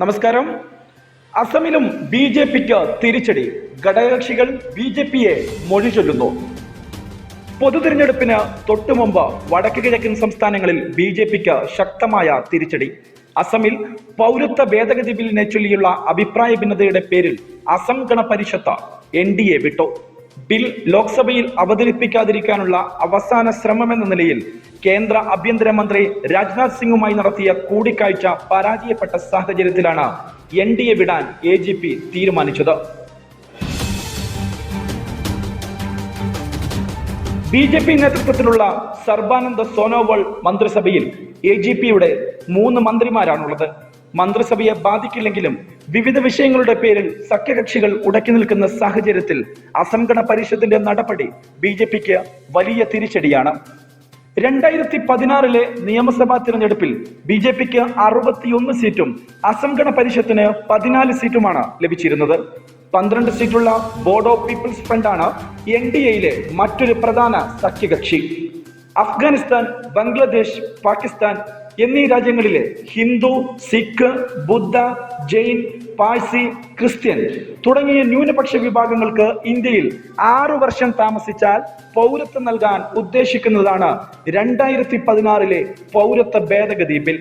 നമസ്കാരം. അസമിലും B J പിക്ക് തിരിച്ചടി. ഘടകകക്ഷികൾ ബി ജെ പിയെ മൊഴി ചൊല്ലുന്നു. പൊതുതിരഞ്ഞെടുപ്പിന് തൊട്ടുമുമ്പ് വടക്ക് കിഴക്കൻ സംസ്ഥാനങ്ങളിൽ ബി ജെ പിക്ക് ശക്തമായ തിരിച്ചടി. അസമിൽ പൗരത്വ ഭേദഗതി ബില്ലിനെ ചൊല്ലിയുള്ള അഭിപ്രായ ഭിന്നതയുടെ പേരിൽ അസം ഗണ പരിഷത്ത് NDA വിട്ടു. ബിൽ ലോക്സഭയിൽ അവതരിപ്പിക്കാതിരിക്കാനുള്ള അവസാന ശ്രമമെന്ന നിലയിൽ കേന്ദ്ര ആഭ്യന്തരമന്ത്രി രാജ്നാഥ് സിംഗുമായി നടത്തിയ കൂടിക്കാഴ്ച പരാജയപ്പെട്ട സാഹചര്യത്തിലാണ് NDA വിടാൻ AGP തീരുമാനിച്ചത്. BJP നേതൃത്വത്തിലുള്ള സർബാനന്ദ് സോനോവാൾ മന്ത്രിസഭയിൽ AGPയുടെ 3 മന്ത്രിമാരാണുള്ളത്. മന്ത്രിസഭയെ ബാധിക്കില്ലെങ്കിലും വിവിധ വിഷയങ്ങളുടെ പേരിൽ സഖ്യകക്ഷികൾ ഉടക്കി നിൽക്കുന്ന സാഹചര്യത്തിൽ അസം ഗണ പരിഷത്തിന്റെ നടപടി BJPക്ക് വലിയ തിരിച്ചടിയാണ്. 2016 നിയമസഭാ തിരഞ്ഞെടുപ്പിൽ BJPക്ക് 61 സീറ്റും അസം ഗണ പരിഷത്തിന് 14 സീറ്റുമാണ് ലഭിച്ചിരുന്നത്. 12 സീറ്റുള്ള ബോഡോ പീപ്പിൾസ് ഫ്രണ്ടാണ് NDAയിലെ മറ്റൊരു പ്രധാന സഖ്യകക്ഷി. അഫ്ഗാനിസ്ഥാൻ, ബംഗ്ലാദേശ്, പാകിസ്ഥാൻ എന്നീ രാജ്യങ്ങളിലെ ഹിന്ദു, സിഖ്, ബുദ്ധ, ജെയിൻ, പാഴ്സി, ക്രിസ്ത്യൻ തുടങ്ങിയ ന്യൂനപക്ഷ വിഭാഗങ്ങൾക്ക് ഇന്ത്യയിൽ 6 വർഷം താമസിച്ചാൽ പൗരത്വം നൽകാൻ ഉദ്ദേശിക്കുന്നതാണ് 2016 പൗരത്വ ഭേദഗതി ബിൽ.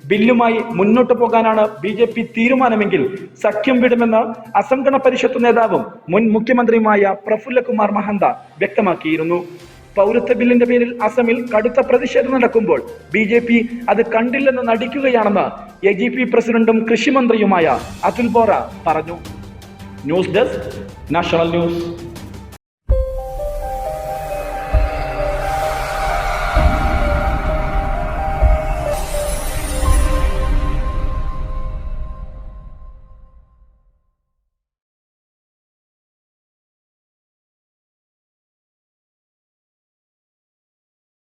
ബില്ലുമായി മുന്നോട്ട് പോകാനാണ് BJP തീരുമാനമെങ്കിൽ സഖ്യം വിടുമെന്ന് അസം ഗണ പരിഷത്ത് നേതാവും മുൻ മുഖ്യമന്ത്രിയുമായ പ്രഫുല്ല കുമാർ മഹന്ത വ്യക്തമാക്കിയിരുന്നു. പൗരത്വ ബില്ലിന്റെ പേരിൽ അസമിൽ കടുത്ത പ്രതിഷേധം നടക്കുമ്പോൾ BJP അത് കണ്ടില്ലെന്ന് നടിക്കുകയാണെന്ന് AGP പ്രസിഡന്റും കൃഷിമന്ത്രിയുമായ അതുൽ ബോറ പറഞ്ഞു. News desk, national news.